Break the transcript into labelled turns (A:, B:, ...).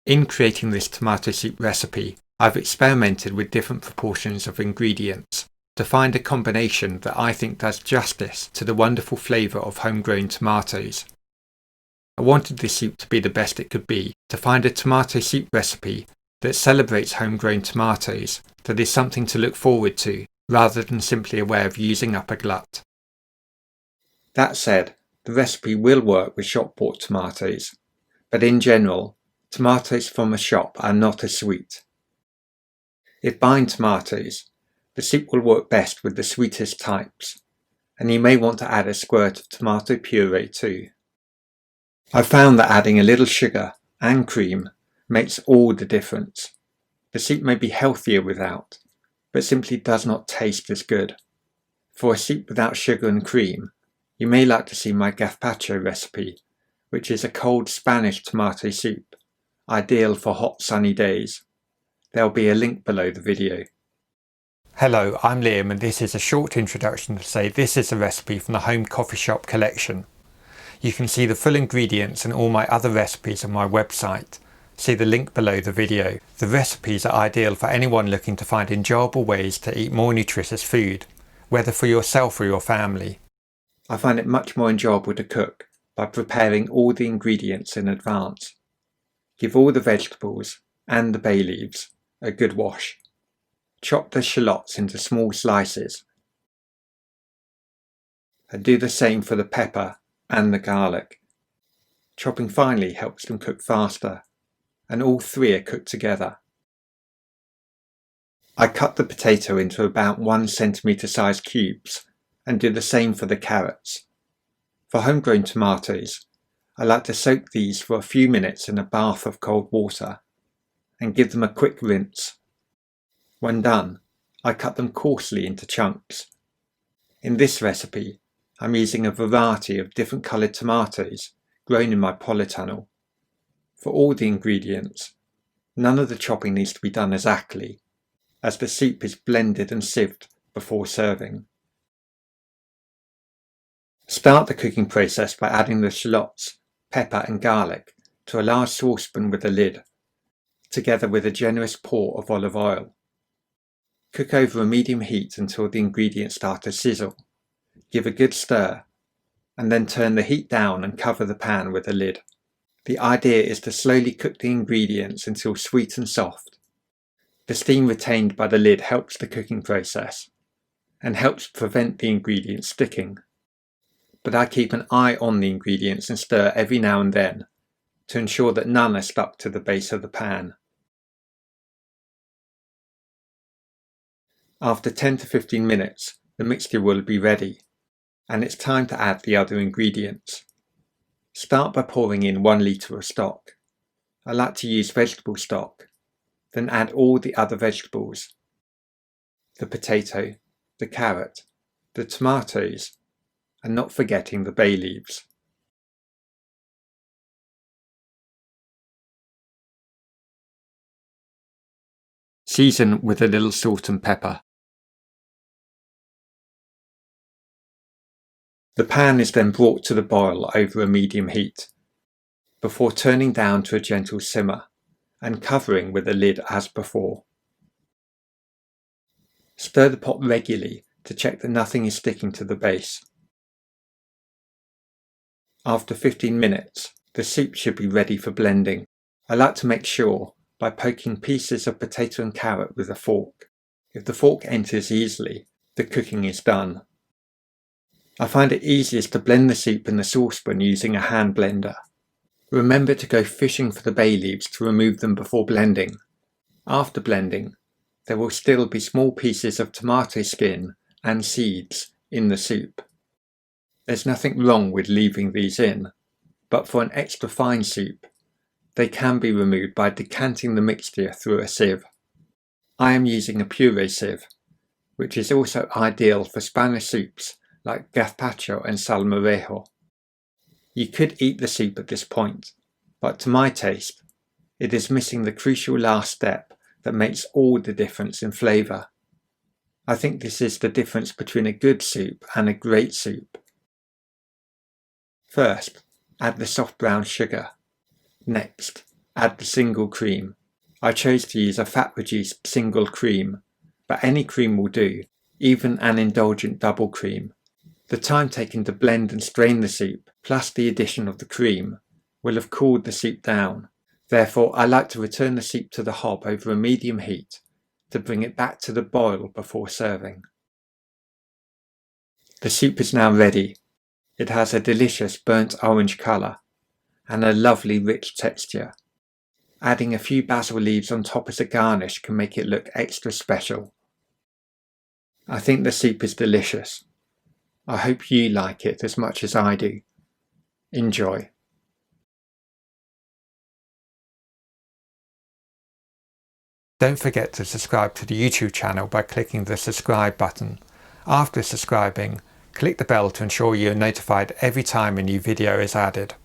A: In creating this tomato soup recipe, I've experimented with different proportions of ingredients to find a combination that I think does justice to the wonderful flavour of homegrown tomatoes. I wanted this soup to be the best it could be, to find a tomato soup recipe that celebrates homegrown tomatoes, that is something to look forward to, rather than simply a way of using up a glut. That said, the recipe will work with shop-bought tomatoes, but in general, tomatoes from a shop are not as sweet. If buying tomatoes, the soup will work best with the sweetest types, and you may want to add a squirt of tomato puree too. I've found that adding a little sugar and cream makes all the difference. The soup may be healthier without, but simply does not taste as good. For a soup without sugar and cream, you may like to see my gazpacho recipe, which is a cold Spanish tomato soup, ideal for hot sunny days. There will be a link below the video. Hello, I'm Liam and this is a short introduction to say this is a recipe from the Home Coffee Shop collection. You can see the full ingredients and all my other recipes on my website. See the link below the video. The recipes are ideal for anyone looking to find enjoyable ways to eat more nutritious food, whether for yourself or your family. I find it much more enjoyable to cook by preparing all the ingredients in advance. Give all the vegetables and the bay leaves a good wash. Chop the shallots into small slices. And do the same for the pepper and the garlic. Chopping finely helps them cook faster, and all three are cooked together. I cut the potato into about 1 centimetre sized cubes and do the same for the carrots. For homegrown tomatoes, I like to soak these for a few minutes in a bath of cold water and give them a quick rinse. When done, I cut them coarsely into chunks. In this recipe, I'm using a variety of different coloured tomatoes grown in my polytunnel. For all the ingredients, none of the chopping needs to be done exactly, as the soup is blended and sieved before serving. Start the cooking process by adding the shallots, pepper and garlic to a large saucepan with a lid, together with a generous pour of olive oil. Cook over a medium heat until the ingredients start to sizzle. Give a good stir, and then turn the heat down and cover the pan with a lid. The idea is to slowly cook the ingredients until sweet and soft. The steam retained by the lid helps the cooking process, and helps prevent the ingredients sticking. But I keep an eye on the ingredients and stir every now and then, to ensure that none are stuck to the base of the pan. After 10 to 15 minutes, the mixture will be ready, and it's time to add the other ingredients. Start by pouring in 1 litre of stock. I like to use vegetable stock, then add all the other vegetables. The potato, the carrot, the tomatoes, and not forgetting the bay leaves. Season with a little salt and pepper. The pan is then brought to the boil over a medium heat, before turning down to a gentle simmer and covering with a lid as before. Stir the pot regularly to check that nothing is sticking to the base. After 15 minutes, the soup should be ready for blending. I like to make sure by poking pieces of potato and carrot with a fork. If the fork enters easily, the cooking is done. I find it easiest to blend the soup in the saucepan using a hand blender. Remember to go fishing for the bay leaves to remove them before blending. After blending, there will still be small pieces of tomato skin and seeds in the soup. There's nothing wrong with leaving these in, but for an extra fine soup, they can be removed by decanting the mixture through a sieve. I am using a puree sieve, which is also ideal for Spanish soups like gazpacho and salmorejo. You could eat the soup at this point, but to my taste, it is missing the crucial last step that makes all the difference in flavour. I think this is the difference between a good soup and a great soup. First, add the soft brown sugar. Next, Add the single cream. I chose to use a fat-reduced single cream, but any cream will do, even an indulgent double cream. The time taken to blend and strain the soup, plus the addition of the cream, will have cooled the soup down. Therefore, I like to return the soup to the hob over a medium heat to bring it back to the boil before serving. The soup is now ready. It has a delicious burnt orange colour and a lovely rich texture. Adding a few basil leaves on top as a garnish can make it look extra special. I think the soup is delicious. I hope you like it as much as I do. Enjoy. Don't forget to subscribe to the YouTube channel by clicking the subscribe button. After subscribing, click the bell to ensure you are notified every time a new video is added.